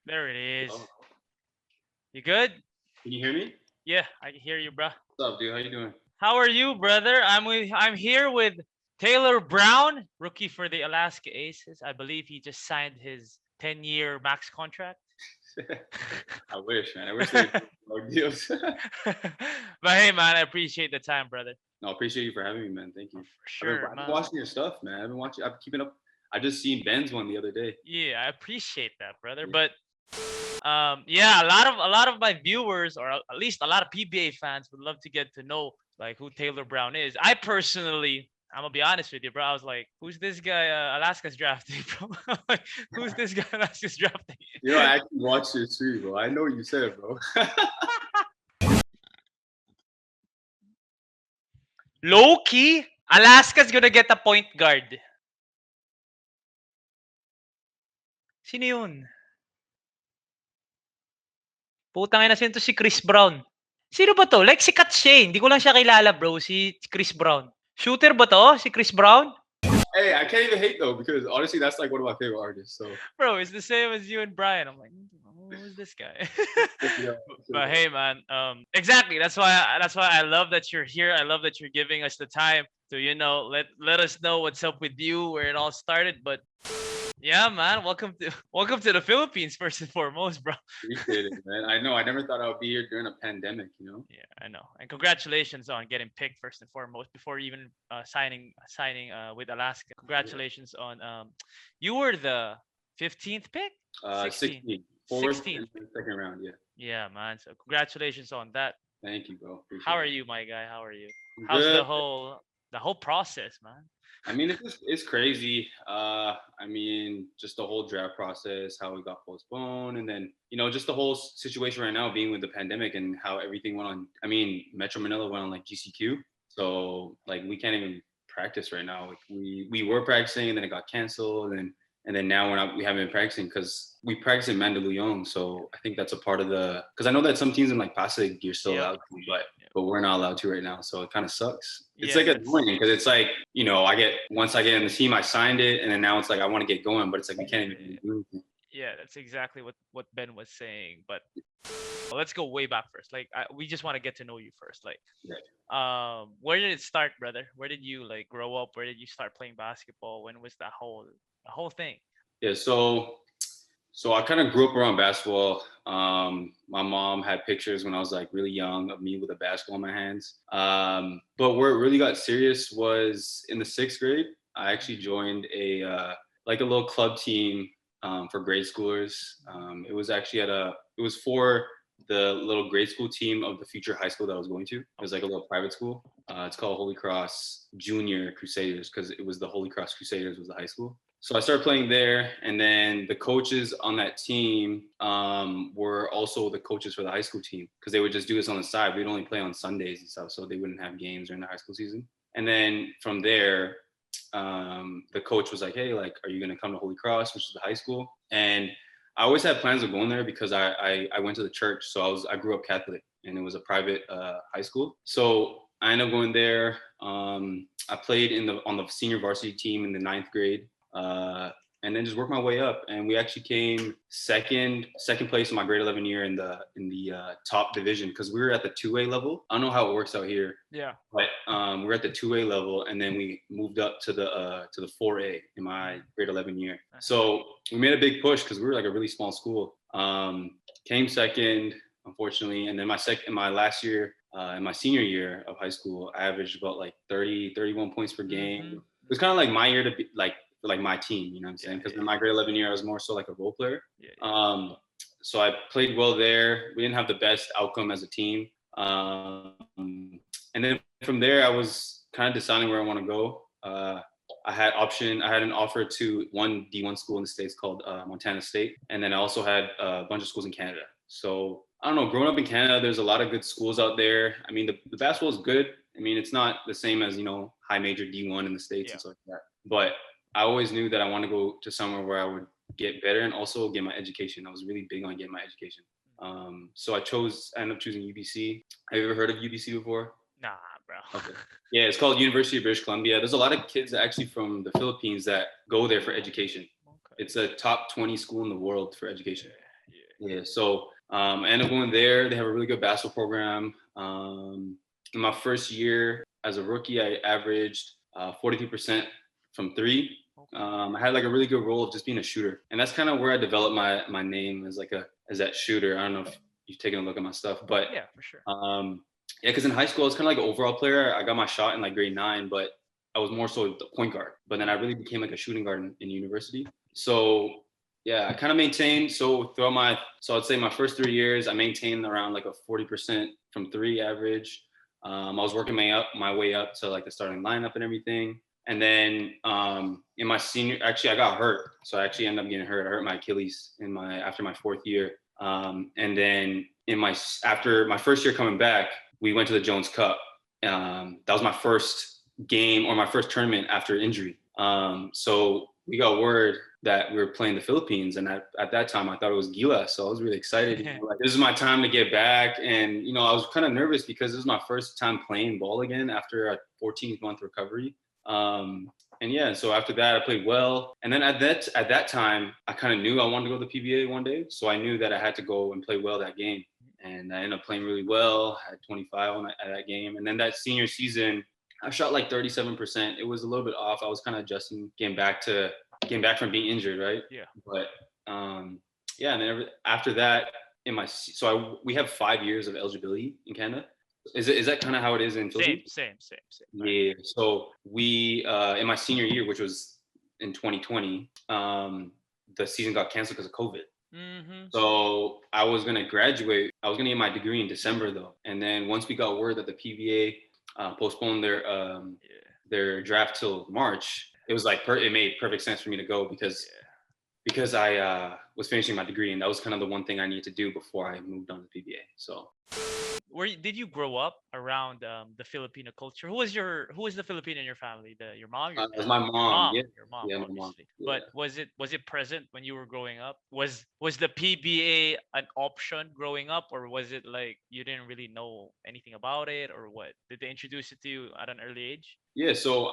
There it is. Oh, You good? can you hear me? Yeah, I can hear you, bro. What's up, dude? How you doing? How are you, brother? I'm here with Taylor Browne, rookie for the Alaska Aces. I believe he just signed his 10-year max contract. I wish, man. I wish they would do more deals. But hey, man, I appreciate the time, brother. No, appreciate you for having me, man. Thank Oh, you. for sure, I've been man. watching your stuff, man. I've been keeping up. I just seen Ben's one the other day. Yeah, I appreciate that, brother. Yeah. But yeah, a lot of my viewers, or at least a lot of PBA fans, would love to get to know like who Taylor Browne is. I personally, I'm gonna be honest with you, bro. I was like, who's this guy? Alaska's drafting, bro. Like, who's this guy? Alaska's drafting. I actually watched your stream, bro. I know what you said, bro. Low key, Alaska's gonna get a point guard. Sino yun? Putang ina, sino to si Chris Brown? Sino ba to? Like sikat siya eh. Hindi ko lang siya kilala, bro. Si Chris Brown. Shooter ba to? Si Chris Brown? Hey, I can't even hate though because honestly, that's like one of my favorite artists. So Bro, it's the same as you and Brian. I'm like, who's this guy? yeah, But hey, man, exactly. That's why I love that you're here. I love that you're giving us the time to let us know what's up with you, where it all started. But yeah, man, welcome to the Philippines first and foremost, bro. appreciate it, man. I know. I never thought I would be here during a pandemic. Yeah, I know. And congratulations on getting picked first and foremost before even signing with Alaska. Congratulations on you were the 15th pick, 16th, 16, fourth 16th. and then second round. Yeah. Yeah, man. So congratulations on that. Thank you, bro. How Appreciate are it. you, my guy? How are you? I'm How's good. the whole process, man? I mean, it's crazy. I mean, just the whole draft process, how it got postponed, and then just the whole situation right now, being with the pandemic and how everything went on. I mean, Metro Manila went on like GCQ, so like we can't even practice right now. Like we were practicing, and then it got canceled, and then now we haven't been practicing because we practice in Mandaluyong. So I think that's a part of the because I know that some teams in like Pasig you're still Yep. allowed to, but Yep. we're not allowed to right now. So it kind of sucks. It's Yeah, like that's annoying because it's like I get once I get in the team, I signed it, and then now it's like I want to get going, but it's like we can't even yeah, do anything. yeah, that's exactly what Ben was saying. But let's go way back first. Like we just want to get to know you first. Like Yeah. where did it start, brother? Where did you like grow up? Where did you start playing basketball? When was the whole thing? Yeah. So I kind of grew up around basketball. My mom had pictures when I was like really young of me with a basketball in my hands. But where it really got serious was in the sixth grade. I actually joined a like a little club team for grade schoolers. It was for the little grade school team of the future high school that I was going to. It was like a Okay. little private school. It's called Holy Cross Junior Crusaders because it was the Holy Cross Crusaders was the high school. So I started playing there, and then the coaches on that team were also the coaches for the high school team because they would just do this on the side. We'd only play on Sundays and stuff, so they wouldn't have games during the high school season. And then from there, the coach was like, "Hey, like, are you gonna come to Holy Cross, which is the high school?" And I always had plans of going there because I went to the church, so I grew up Catholic, and it was a private high school. So I ended up going there. I played on the senior varsity team in the ninth grade, and then just worked my way up. And we actually came second place in my grade 11 year in the top division because we were at the 2A level. I don't know how it works out here, Yeah. but we were at the 2A level, and then we moved up to the 4A in my grade 11 year. Nice. So we made a big push because we were like a really small school. Came second, unfortunately, and then my last year, in my senior year of high school, I averaged about like 30, 31 points per game. Mm-hmm. It was kind of like my year to be like for like my team, you know what I'm Yeah, saying? Because yeah, in my grade 11 year, I was more so like a role player. yeah, yeah. So I played well there. We didn't have the best outcome as a team. And then from there, I was kind of deciding where I want to go. I had an offer to one D1 school in the States called Montana State. And then I also had a bunch of schools in Canada. So I don't know, growing up in Canada, there's a lot of good schools out there. I mean, the basketball is good. I mean, it's not the same as, high major D1 in the States Yeah. and stuff like that. But I always knew that I want to go to somewhere where I would get better and also get my education. I was really big on getting my education. So I ended up choosing UBC. Have you ever heard of UBC before? Nah, bro. Okay. Yeah, it's called University of British Columbia. There's a lot of kids actually from the Philippines that go there for education. Okay. It's a top 20 school in the world for Yeah, education. Yeah. So I ended up going there. They have a really good basketball program. In my first year as a rookie, I averaged 43% from three. Okay. I had like a really good role of just being a shooter, and that's kind of where I developed my name as like a as that shooter. I don't know if you've taken a look at my stuff, but Yeah, for sure. yeah, because in high school I was kind of like an overall player. I got my shot in like grade 9, but I was more so the point guard. But then I really became like a shooting guard in university. So yeah, I kind of maintained. So throughout so I'd say my first 3 years, I maintained around like a 40% from three average. I was working my way up to like the starting lineup and everything. And then in my senior, actually, I got hurt. So I actually ended up getting hurt. I hurt my Achilles after my fourth year. And then after my first year coming back, we went to the Jones Cup. That was my first game or my first tournament after injury. So we got word that we were playing the Philippines, and at that time I thought it was Gila, so I was really excited. Like, this is my time to get back, and I was kind of nervous because this was my first time playing ball again after a 14-month recovery. And yeah, so after that I played well, and then at that time I kind of knew I wanted to go to the PBA one day, so I knew that I had to go and play well that game, and I ended up playing really well. I had 25 at that game, and then that senior season I shot like 37%. It was a little bit off. I was kind of adjusting, getting back from being injured, right? Yeah. But yeah, and then after that, we have 5 years of eligibility in Canada. Is that kind of how it is in Same, Philippines? same. Right. Yeah. So we in my senior year, which was in 2020, the season got canceled because of COVID. Mm-hmm. So I was gonna graduate. I was gonna get my degree in December though, and then once we got word that the PBA postponed their draft till March, it was like it made perfect sense for me to go because I was finishing my degree, and that was kind of the one thing I needed to do before I moved on to PBA. So Did you grow up around the Filipino culture? Who was the Filipino in your family? Your mom, your it was dad? my Your mom. mom, Yeah, your mom, yeah, my mom. obviously. Yeah. But was it present when you were growing up? Was the PBA an option growing up, or was it like you didn't really know anything about it, or what? Did they introduce it to you at an early age? Yeah, so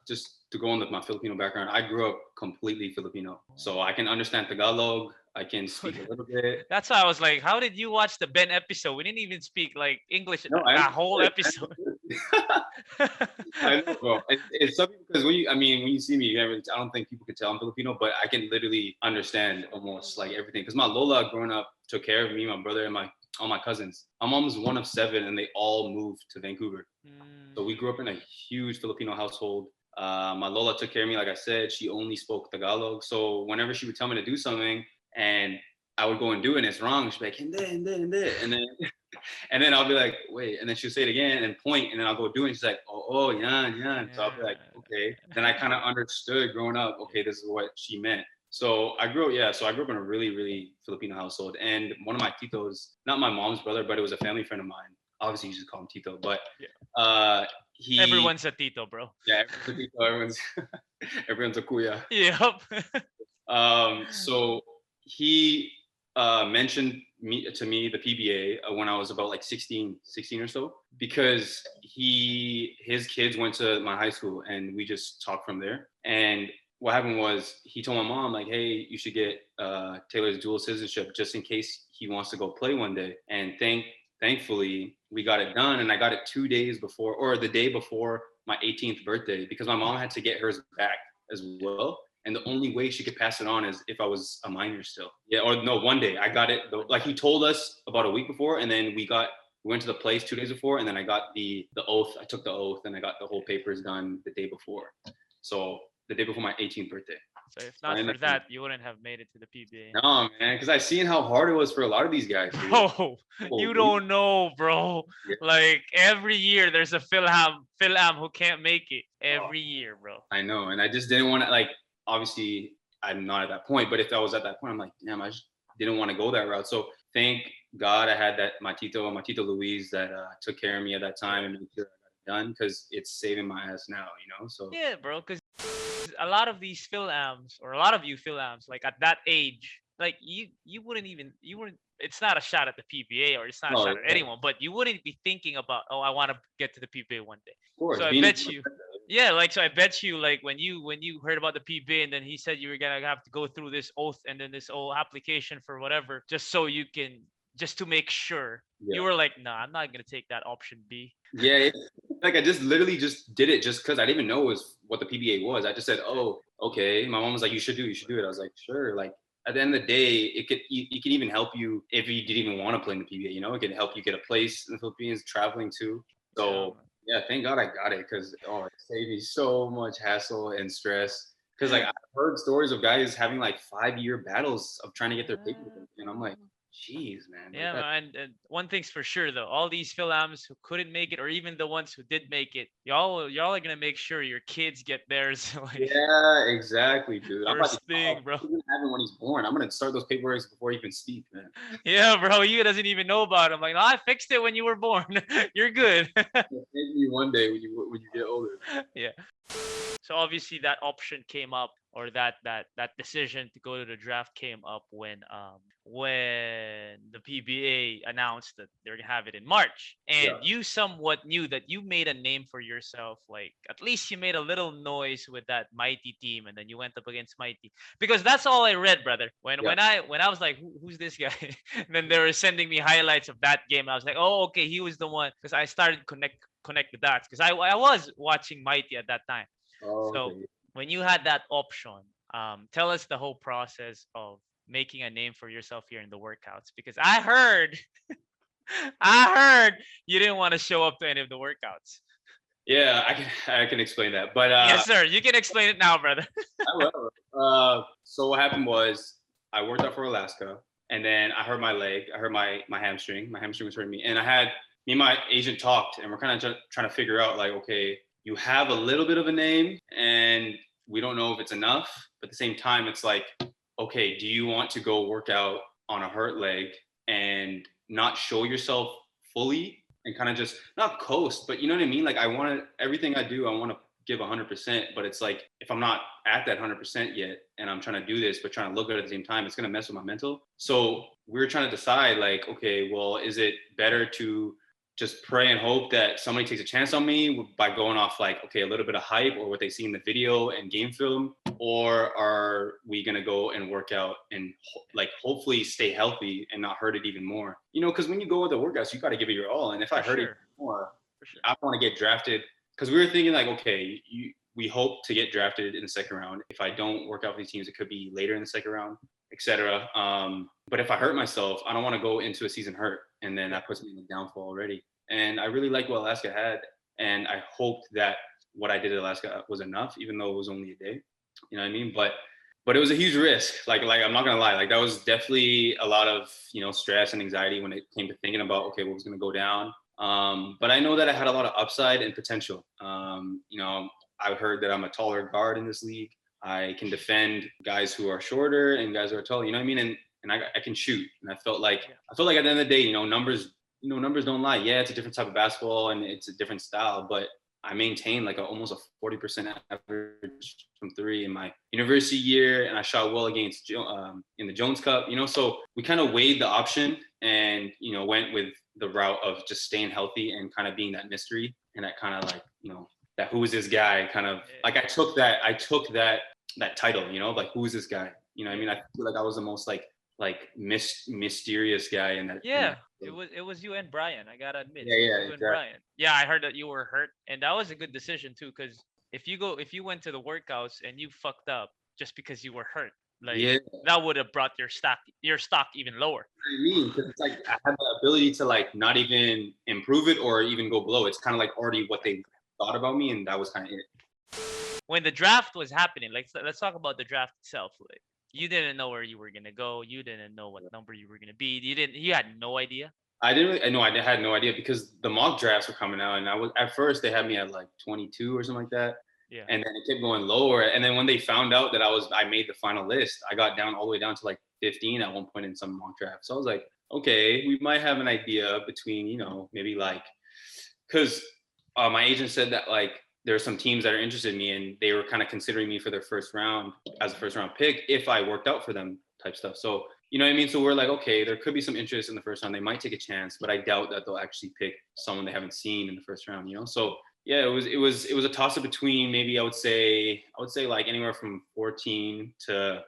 just to go on with my Filipino background, I grew up completely Filipino. So I can understand Tagalog, I can speak a little bit. That's why I was like, how did you watch the Ben episode? We didn't even speak like English No, I that whole understood. episode. I know, bro. It's something because when you see me, I don't think people could tell I'm Filipino, but I can literally understand almost like everything. Because my Lola growing up took care of me, my brother, and all my cousins. My mom was one of 7, and they all moved to Vancouver. So we grew up in a huge Filipino household. My Lola took care of me, like I said. She only spoke Tagalog. So whenever she would tell me to do something, and I would go and do it, and it's wrong, she'd be like, and then and then I'll be like, wait, and then she'll say it again and point, and then I'll go do it. And she's like, oh, yeah, yeah. And so I'll be like, okay. Then I kind of understood growing up, okay, this is what she meant. So I grew up in a really, really Filipino household. And one of my titos, not my mom's brother, but it was a family friend of mine. Obviously, you just call him Tito, but he, Everyone's a tito, bro. yeah, everyone's a Tito, everyone's a kuya. Yep. So he mentioned to me the PBA when I was about like 16 or so, because his kids went to my high school, and we just talked from there. And what happened was he told my mom, like, hey, you should get Taylor's dual citizenship just in case he wants to go play one day. And thankfully we got it done, and I got it 2 days before, or the day before my 18th birthday, because my mom had to get hers back as well. And the only way she could pass it on is if I was a minor still. Yeah, or no, one day I got it. Like, he told us about a week before, and then we went to the place 2 days before, and then I got the oath. I took the oath, and I got the whole papers done the day before. So the day before my 18th birthday. So if not for that, you wouldn't have made it to the PBA. No, man, because I seen how hard it was for a lot of these guys. Bro, you don't know, bro. Yeah. Like, every year there's a Phil-Am who can't make it. Every year, bro. I know, and I just didn't want to, like, obviously I'm not at that point, but if I was at that point, I'm like, damn, I just didn't want to go that route. So thank God I had my Tito Louise that took care of me at that time and made sure I got it done, because it's saving my ass now, So yeah, bro, because a lot of these Phil-Ams, or a lot of you Phil-Ams, like at that age, like you wouldn't, it's not a shot at the PBA, or it's not a shot at anyone, but you wouldn't be thinking about, oh, I want to get to the PBA one day. Of course, so I bet you Yeah, like so I bet you like when you heard about the PBA and then he said you were gonna have to go through this oath and then this whole application for whatever just so you can just to make sure you Yeah. were like, nah, I'm not gonna take that option B. Yeah, like I just literally just did it just because I didn't even know it was what the PBA was. I just said, Yeah. "Oh, okay." My mom was like, you should do it." I was like, "Sure." Like at the end of the day, it can even help you if you didn't even want to play in the PBA. You know, it can help you get a place in the Philippines, traveling too. Yeah, So yeah, thank God I got it because it saved me so much hassle and stress. Because like man. I've heard stories of guys having like 5-year battles of trying to get their paperwork, and I'm like, Uh, "Jeez, man!" Like Yeah, that. man. And one thing's for sure though, all these Philams who couldn't make it, or even the ones who did make it, y'all are gonna make sure your kids get theirs like Yeah, exactly, dude. I'm about to first thing, bro. he's gonna have him when he's born. I'm gonna start those paperwork before he even speak, man. Yeah, bro. You doesn't even know about it. I'm like, no, I fixed it when you were born. You're good. Maybe one day when you get older. Yeah. So obviously that option came up, or that decision to go to the draft came up when the PBA announced that they're gonna have it in March, and Yeah, you somewhat knew that you made a name for yourself. Like at least you made a little noise with that Mighty team, and then you went up against Mighty because that's all I read, brother. When yeah. when I was like, who's this guy? And then they were sending me highlights of that game. I was like, oh, okay, he was the one because I started connect the dots because I was watching Mighty at that time. Oh, So okay. when you had that option, tell us the whole process of making a name for yourself here in the workouts because I heard I heard you didn't want to show up to any of the workouts. Yeah, I can explain that, but Yes, sir. You can explain it now, brother. I will. So what happened was I worked out for Alaska, and then I hurt my leg. I hurt my hamstring. My hamstring was hurting me, and I had me and my agent talked, and we're kind of trying to figure out like, okay, you have a little bit of a name, and we don't know if it's enough. But at the same time, it's like, okay, do you want to go work out on a hurt leg and not show yourself fully and kind of just not coast, but you know what I mean? Like I want to everything I do, I want to give 100%, but it's like if I'm not at that 100% yet and I'm trying to do this but trying to look good at the same time, it's going to mess with my mental. So we're trying to decide like, okay, well, is it better to just pray and hope that somebody takes a chance on me by going off like, okay, a little bit of hype or what they see in the video and game film, or are we going to go and work out and like hopefully stay healthy and not hurt it even more? You know, because when you go with the workouts, you got to give it your all, and if I For hurt it sure. more, For sure. I want to get drafted because we were thinking like, okay, we hope to get drafted in the second round. If I don't work out for these teams, it could be later in the second round, etc. But if I hurt myself, I don't want to go into a season hurt, and then Yeah. that puts me in the downfall already. And I really like what Alaska had, and I hoped that what I did at Alaska was enough, even though it was only a day. You know what I mean? But it was a huge risk. Like I'm not gonna lie, like that was definitely a lot of stress and anxiety when it came to thinking about okay, what was gonna go down. But I know that I had a lot of upside and potential. I've heard that I'm a taller guard in this league. I can defend guys who are shorter and guys who are tall. You know what I mean? And I can shoot. And Yeah. I felt like at the end of the day, numbers don't lie. Yeah, it's a different type of basketball and it's a different style, but I maintained like almost a 40% average from three in my university year, and I shot well against in the Jones Cup. So we kind of weighed the option and went with the route of just staying healthy and kind of being that mystery and that kind of like that who is this guy kind of like I took that title, like who is this guy? I mean, I feel like I was the most like mysterious guy in that. Yeah, it was you and Brian. I gotta admit, Yeah, it was yeah, you and exactly. Brian. Yeah, I heard that you were hurt, and that was a good decision too. Because if you went to the workouts and you fucked up just because you were hurt, like Yeah, that would have brought your stock even lower. I mean, because it's like I had the ability to like not even improve it or even go below. It's kind of like already what they thought about me, and that was kind of it. When the draft was happening, like let's talk about the draft itself. Like you didn't know where you were gonna go. You didn't know what number you were gonna be. You had no idea. I didn't really, I know I had no idea because the mock drafts were coming out, and I was at first they had me at like 22 or something like that, Yeah. and then it kept going lower. And then when they found out that I made the final list, I got down all the way down to like 15 at one point in some mock draft. So I was like, okay, we might have an idea between maybe like because my agent said that like there are some teams that are interested in me and they were kind of considering me for their first round as a first round pick if I worked out for them type stuff. So you know what I mean? So we're like, okay, there could be some interest in the first round. They might take a chance, but I doubt that they'll actually pick someone they haven't seen in the first round, So Yeah, it was a toss up between maybe I would say like anywhere from 14 to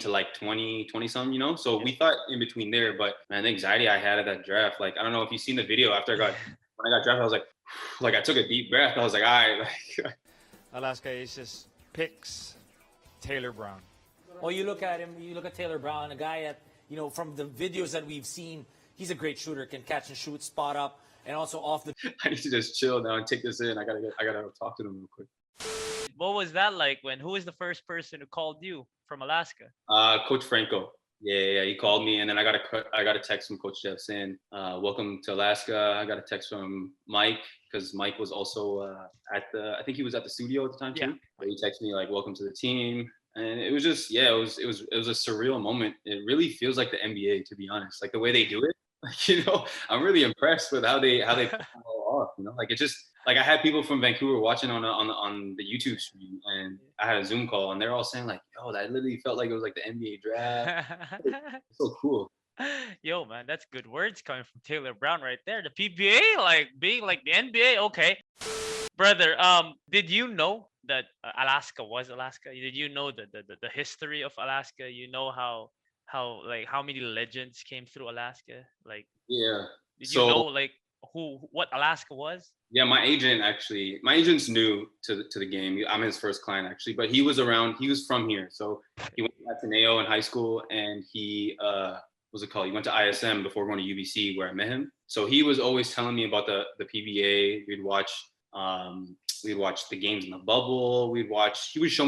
like 20 some, you know. So Yeah. we thought in between there, but man, the anxiety I had at that draft, like I don't know if you've seen the video after I got when I got drafted, I was like like I took a deep breath. I was like, all right, like Alaska Aces picks Taylor Browne. Well, you look at him, you look at Taylor Browne, a guy that, you know, from the videos that we've seen, he's a great shooter, can catch and shoot, spot up, and also off the. I need to just chill now and take this in. I gotta talk to them real quick. What was that like when who was the first person who called you from Alaska? Coach Franco. Yeah, he called me, and then I got a text from Coach Jeff saying, "Welcome to Alaska." I got a text from Mike because Mike was also I think he was at the studio at the time Yeah. too. But he texted me like, "Welcome to the team," and it was just it was a surreal moment. It really feels like the NBA, to be honest, like the way they do it. Like, I'm really impressed with how they pull it all off. Like it just like I had people from Vancouver watching on the YouTube stream, and I had a Zoom call, and they're all saying like, "Yo, that literally felt like it was like the NBA draft." It's so cool. Yo, man, that's good words coming from Taylor Browne right there. The PBA, like being like the NBA. Okay, brother. Did you know that Alaska was Alaska? Did you know the history of Alaska? You know how like how many legends came through Alaska? Like, Yeah. did you know So like what Alaska was? yeah, my agent's new to the game. I'm his first client actually, but he was around. He was from here, so he went to Ateneo in high school, and he what's it called? He went to ISM before going to UBC, where I met him. So he was always telling me about the PBA. Um, we'd watch the games in the bubble. He showed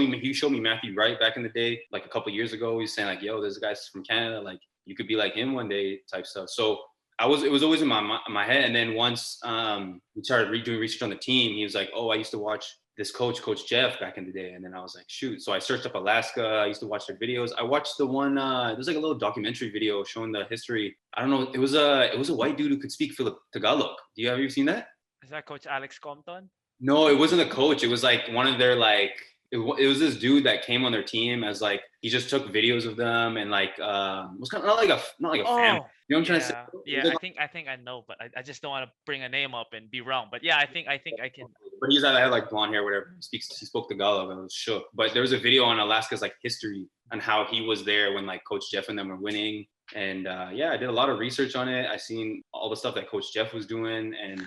me Matthew Wright back in the day, like a couple years ago. He was saying like, "Yo, this guy's from Canada. Like, you could be like him one day," type stuff. So it was always in my head. And then once we started doing research on the team, he was like, "Oh, I used to watch this Coach Jeff back in the day." And then I was like, shoot. So I searched up Alaska. I used to watch their videos. I watched the one, there's like a little documentary video showing the history. I don't know. It was a white dude who could speak Tagalog. Have you seen that? Is that Coach Alex Compton? No, it wasn't a coach. It was like one of their like it was this dude that came on their team as like he just took videos of them and like was kind of not like a fan. Oh, You know what I'm trying to say? yeah, It was yeah. like I think I know, but I just don't want to bring a name up and be wrong. But yeah, I think I can. but he's had like blonde hair, whatever. He spoke Tagalog. I was shook. But there was a video on Alaska's like history and how he was there when like Coach Jeff and them were winning. And yeah, I did a lot of research on it. I seen all the stuff that Coach Jeff was doing, and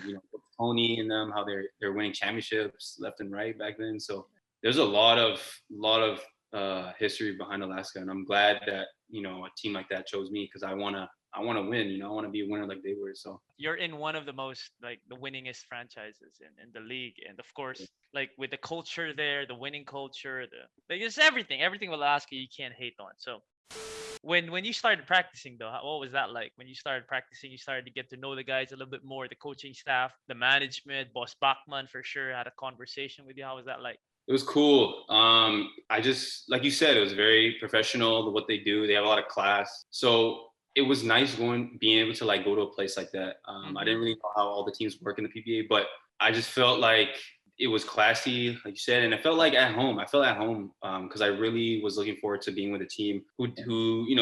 Tony and them, how they're winning championships left and right back then. So there's a lot of history behind Alaska, and I'm glad that a team like that chose me because I wanna win. I want to be a winner like they were. So You're in one of the most like the winningest franchises in the league, and of course, like with the culture there, the winning culture, the like just everything with Alaska you can't hate on. So when you started practicing though, what was that like? When you started practicing, you started to get to know the guys a little bit more, the coaching staff, the management, Boss Bachman for sure had a conversation with you. How was that like? it was cool. I just like you said, it was very professional. What they do, they have a lot of class. So it was nice being able to like go to a place like that. I Mm-hmm. didn't really know how all the teams work in the PBA, but I just felt like it was classy, like you said, and it felt like at home. I felt at home because I really was looking forward to being with a team who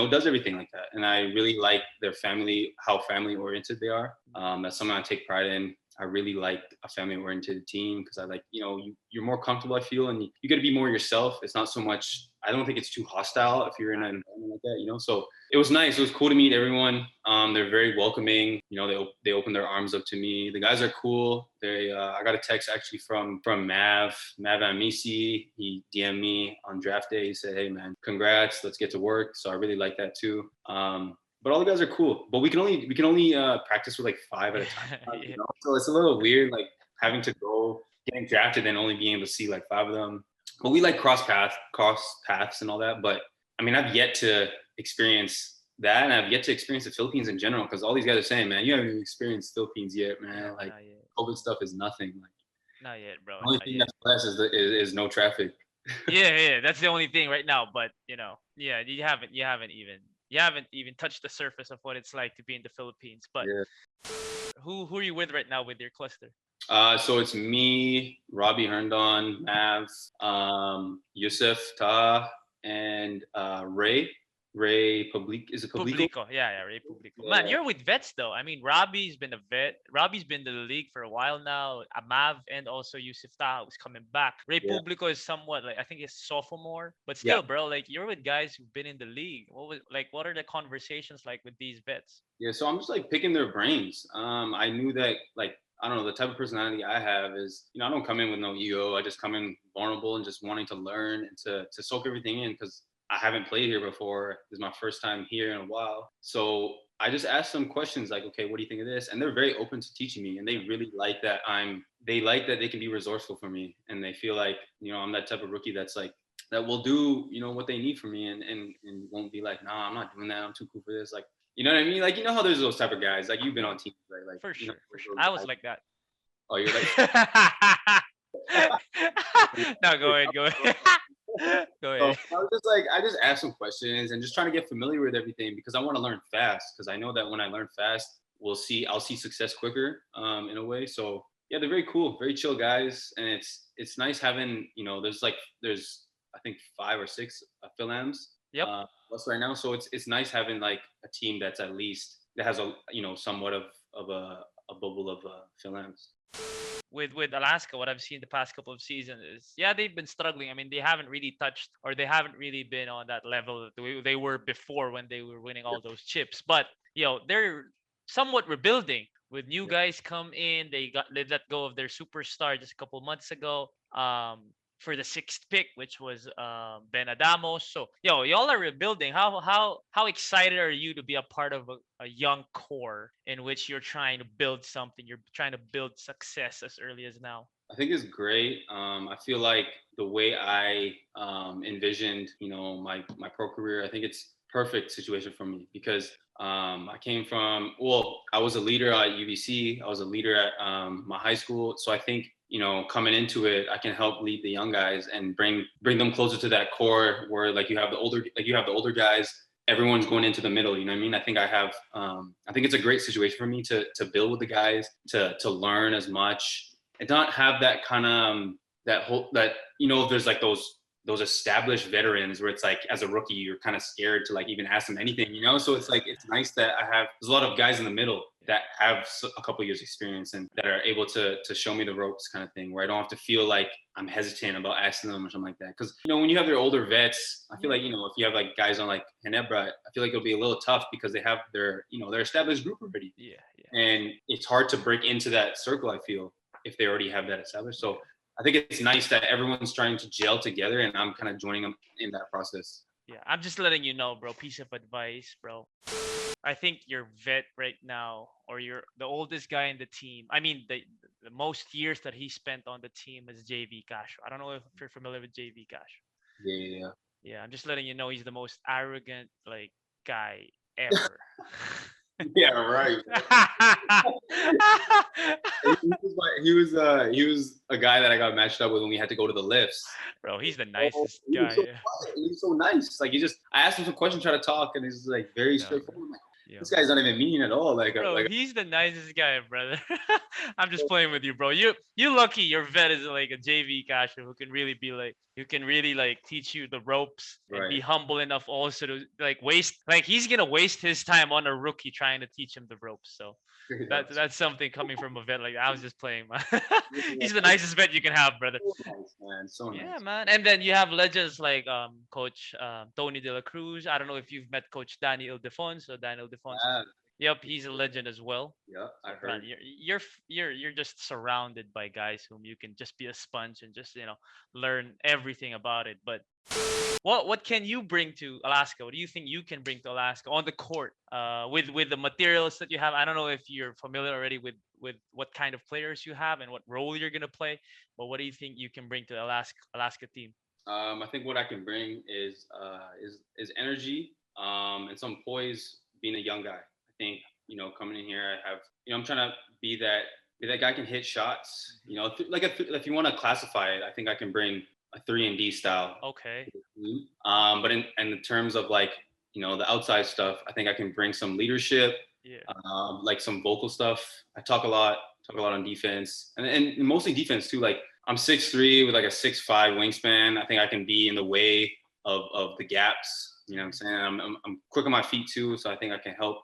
does everything like that, and I really like their family, how family oriented they are. That's something I take pride in. I really like a family oriented team because I like, you're more comfortable, I feel, and you got to be more yourself. It's not so much, I don't think it's too hostile if you're in an environment like that. So it was nice. It was cool to meet everyone. They're very welcoming. They opened their arms up to me. The guys are cool. I got a text actually from Mav Amisi. He DM'd me on draft day. He said, "Hey man, congrats. Let's get to work." So I really like that too. But all the guys are cool. But we can only practice with like 5 at a time. Yeah. So it's a little weird, like having to go getting drafted and only being able to see like 5 of them. But we like cross paths and all that. But I mean, I've yet to experience that, and I've yet to experience the Philippines in general because all these guys are saying, "Man, you haven't even experienced Philippines yet, man. No, Like not yet. COVID stuff is nothing. Like Not yet, bro. the only Not thing yet. that's blessed is no traffic." Yeah, that's the only thing right now. But yeah, you haven't even touched the surface of what it's like to be in the Philippines. But Yeah. who are you with right now with your cluster? So it's me, Robbie Herndon, Mav, Yusuf Ta, and Ray. Ray Public. Is it Publico? Publico, yeah, Ray Publico. Man, Yeah. you're with vets though. I mean, Robbie's been a vet. Robbie's been in the league for a while now. Amav and also Yusuf Taha who's coming back. Ray Yeah. Publico is somewhat like I think he's sophomore, but Yeah. still, bro, like you're with guys who've been in the league. What are the conversations like with these vets? Yeah, so I'm just like picking their brains. I knew that like I don't know the type of personality I have is I don't come in with no ego. I just come in vulnerable and just wanting to learn and to soak everything in because I haven't played here before. This is my first time here in a while. So I just asked them questions like, okay, what do you think of this? And they're very open to teaching me, and they really like that they like that they can be resourceful for me, and they feel like I'm that type of rookie that's like that will do what they need from me, and won't be like, nah, I'm not doing that. I'm too cool for this. Like, you know what I mean? Like, how there's those type of guys. Like, you've been on teams, right? Like, For sure, for sure. those I was guys- like that. Oh, you're like, No, go ahead, go ahead. Go so ahead. I just ask some questions and just trying to get familiar with everything because I want to learn fast. Because I know that when I learn fast, I'll see success quicker, in a way. So yeah, they're very cool, very chill guys, and it's nice having there's I think 5 or 6 Philams. Yep. Plus right now, so it's nice having like a team that's at least that has a somewhat of a bubble of Philams. With Alaska, what I've seen the past couple of seasons is, yeah, they've been struggling. I mean, they haven't really touched or they haven't really been on that level that they were before when they were winning all those chips. But they're somewhat rebuilding with new guys come in. They let go of their superstar just a couple months ago. For the 6th pick, which was Ben Adamos. So y'all are rebuilding. How excited are you to be a part of a young core in which you're trying to build something? You're trying to build success as early as now. I think it's great. I feel like the way I envisioned, my pro career, I think it's perfect situation for me because I came from, I was a leader at UBC. I was a leader at my high school. So I think, coming into it, I can help lead the young guys and bring them closer to that core where you have the older guys. Everyone's going into the middle. You know what I mean? I think I think it's a great situation for me to build with the guys, to learn as much and not have that kind of there's like those established veterans where it's like as a rookie you're kind of scared to like even ask them anything, so it's like it's nice that there's a lot of guys in the middle that have a couple of years experience and that are able to show me the ropes kind of thing where I don't have to feel like I'm hesitant about asking them or something like that. Because when you have their older vets, I feel like if you have like guys on like Ginebra, I feel like it'll be a little tough because they have their their established group already. Yeah. And it's hard to break into that circle, I feel, if they already have that established. So I think it's nice that everyone's trying to gel together and I'm kind of joining them in that process. Yeah, I'm just letting you know, bro. Piece of advice, bro. I think your vet right now, or you're the oldest guy in the team. I mean, the most years that he spent on the team is JV Cash. I don't know if you're familiar with JV Cash. Yeah. Yeah, I'm just letting you know he's the most arrogant like guy ever. Yeah, right. He was a guy that I got matched up with when we had to go to the lifts. Bro, he's the nicest He was guy. so quiet. He was so nice. Like I asked him some questions, try to talk, and he's like very straightforward. I'm like, this guy's not even mean at all. Bro, he's the nicest guy, brother. I'm just playing with you, bro. You lucky your vet is like a JV catcher who can really be like, who can really like teach you the ropes and be humble enough also to like he's gonna waste his time on a rookie trying to teach him the ropes. So that's something coming from a vet like that. I was just playing, man. He's the nicest vet you can have, brother. So nice, man. So nice. Yeah, man. And then you have legends like Coach Tony De La Cruz. I don't know if you've met Coach Danny Ildefonso. Danny Ildefonso. Yep, he's a legend as well. Yeah, I heard. Man, you're just surrounded by guys whom you can just be a sponge and just learn everything about it. But what can you bring to Alaska? What do you think you can bring to Alaska on the court? With the materials that you have. I don't know if you're familiar already with what kind of players you have and what role you're gonna play. But what do you think you can bring to Alaska team? I think what I can bring is energy, and some poise. Being a young guy, I think coming in here, I have I'm trying to be that guy can hit shots. If you want to classify it, I think I can bring a 3-and-D style. Okay. But in terms of like the outside stuff, I think I can bring some leadership. Yeah. Like some vocal stuff. I talk a lot on defense, and mostly defense too. Like I'm 6'3" with like a 6'5" wingspan. I think I can be in the way of the gaps You know what I'm saying? I'm quick on my feet too, so I think I can help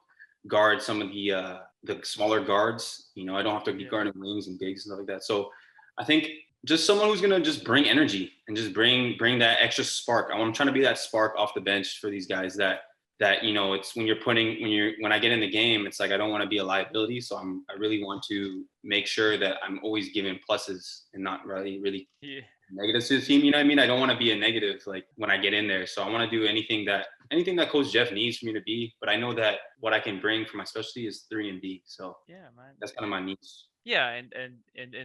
guard some of the smaller guards. You know, I don't have to be guarding wings and bigs and stuff like that. So I think just someone who's gonna just bring energy and just bring that extra spark. I'm trying to be that spark off the bench for these guys that you know, it's when I get in the game, it's like I don't want to be a liability. So I really want to make sure that I'm always giving pluses and not really negatives to the team. You know what I mean? I don't want to be a negative like when I get in there. So I want to do anything that Coach Jeff needs for me to be. But I know that what I can bring for my specialty is 3 and D. So Yeah, man. that's kind of my niche. Yeah, and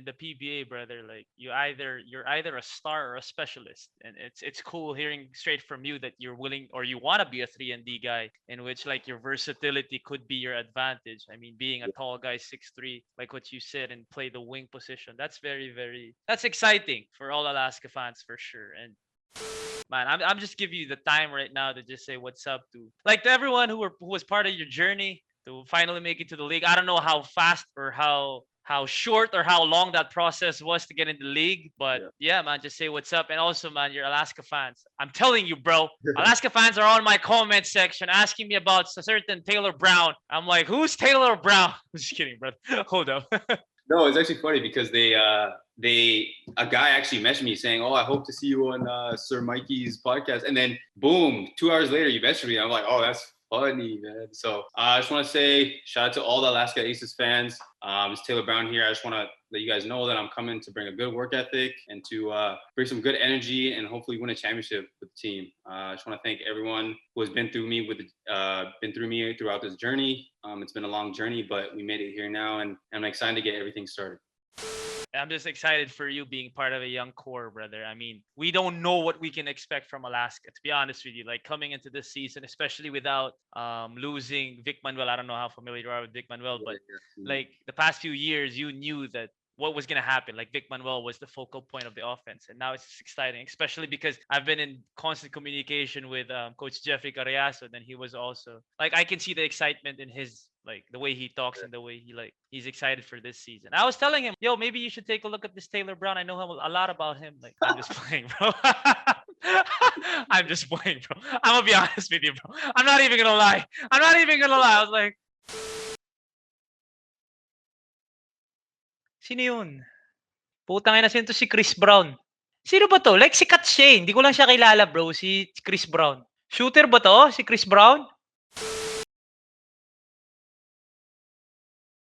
the PBA, brother, like you're either a star or a specialist, and it's cool hearing straight from you that you're willing or you want to be a 3 and D guy, in which like your versatility could be your advantage. I mean, being a tall guy, 6'3", like what you said, and play the wing position, that's that's exciting for all Alaska fans for sure. And man, I'm just giving you the time right now to just say what's up to everyone who was part of your journey to finally make it to the league. I don't know how fast or how short or how long that process was to get in the league, but yeah, man, just say what's up. And also, man, you're Alaska fans. I'm telling you, bro, Alaska fans are on my comment section asking me about a certain Taylor Browne. I'm like, who's Taylor Browne? I'm just kidding, bro. Hold up. No, it's actually funny because a guy actually messaged me saying, "Oh, I hope to see you on Sir Mikey's podcast," and then boom, 2 hours later, you messaged me. I'm like, "Oh, that's funny, man." So I just want to say shout out to all the Alaska Aces fans. It's Taylor Browne here. I just want to let you guys know that I'm coming to bring a good work ethic and to bring some good energy and hopefully win a championship with the team. I just want to thank everyone who has been through me throughout this journey. It's been a long journey, but we made it here now, and I'm excited to get everything started. I'm just excited for you being part of a young core, brother. I mean, we don't know what we can expect from Alaska, to be honest with you. Like coming into this season, especially without losing Vic Manuel. I don't know how familiar you are with Vic Manuel, but like the past few years, you knew that what was going to happen. Like Vic Manuel was the focal point of the offense. And now it's just exciting, especially because I've been in constant communication with Coach Jeffrey Carriazo. And he was also like, I can see the excitement in his, like the way he talks and the way he's excited for this season. I was telling him, yo, maybe you should take a look at this Taylor Browne. I know a lot about him. Like, I'm just playing, bro. I'm just playing, bro. I'm gonna be honest with you, bro. I'm not even gonna lie. I was like, sino yun? Putang ina, sino to si Chris Browne? Sino ba to? Like si Kat siya. Hindi ko lang siya kilala, bro. Si Chris Browne. Shooter ba to? Si Chris Browne?